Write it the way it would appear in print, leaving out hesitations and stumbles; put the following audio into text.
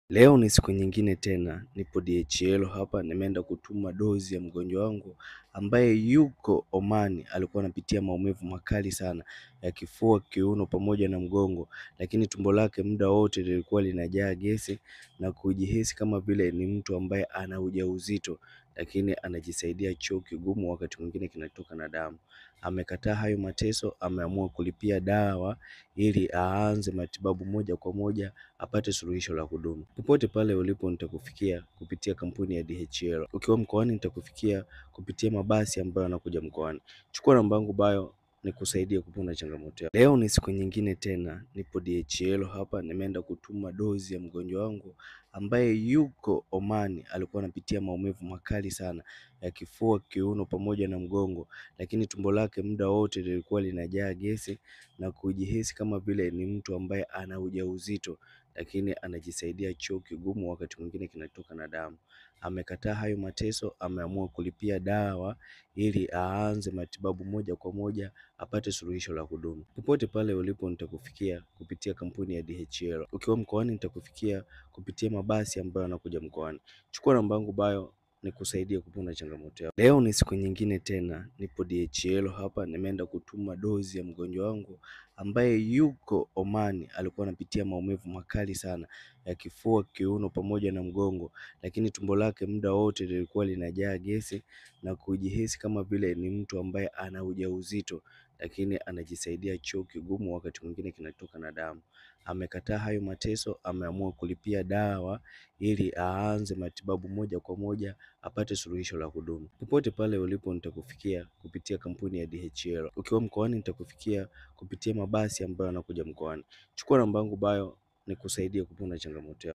Leo ni siku nyingine tena, nipo DHL hapa, nimeenda kutuma dozi ya mgonjwa wangu ambaye yuko Omani. Alikuwa anapitia maumivu makali sana ya kifua, kiuno pamoja na mgongo, lakini tumbo lake muda wote lilikuwa linajaa gesi na kujihisi kama vile ni mtu ambaye ana ujauzito, lakini anajisaidia choo kigumu, wakati mwingine kinatoka na damu. Amekataa hayo mateso, ameamua kulipia dawa ili aanze matibabu moja kwa moja, apate suluhisho la kudumu. Popote pale ulipo nitakufikia kupitia kampuni ya DHL. Ukiwa mkoani nitakufikia kupitia mabasi ambayo yanakuja mkoani. Chukua namba yangu bayo nikusaidie kupona changamoto yako. Leo ni siku nyingine tena, nipo DHL hapa, nimeenda kutuma dozi ya mgonjwa wangu ambaye yuko Omani. Alikuwa anapitia maumivu makali sana ya kifua, kiuno pamoja na mgongo, lakini tumbo lake muda wote lilikuwa linajaa gesi na kujihisi kama vile ni mtu ambaye ana ujauzito, lakini anajisaidia choo kigumu, wakati mwingine kinatoka na damu. Amekataa hayo mateso, ameamua kulipia dawa ili aanze matibabu moja kwa moja, apate suluhisho la kudumu. Popote pale ulipo nitakufikia kupitia kampuni ya DHL. Ukiwa mkoani nitakufikia kupitia mabasi ambayo yanakuja mkoani. Chukua namba yangu bayo nikusaidie kupona changamoto yako. Leo ni siku nyingine tena, nipo DHL hapa, nimeenda kutuma dozi ya mgonjwa wangu ambaye yuko Omani. Alikuwa anapitia maumivu makali sana ya kifua, kiuno pamoja na mgongo, lakini tumbo lake muda wote lilikuwa linajaa gesi na kujihisi kama vile ni mtu ambaye ana ujauzito, lakini anajisaidia choo kigumu, wakati mwingine kinatoka na damu. Amekataa hayo mateso, ameamua kulipia dawa ili aanze matibabu moja kwa moja, apate suluhisho la kudumu. Popote pale ulipo nitakufikia kupitia kampuni ya DHL. Ukiwa mkoani nitakufikia kupitia mabasi ambayo yanakuja mkoani. Chukua namba yangu bayo nikusaidie kupona changamoto yako.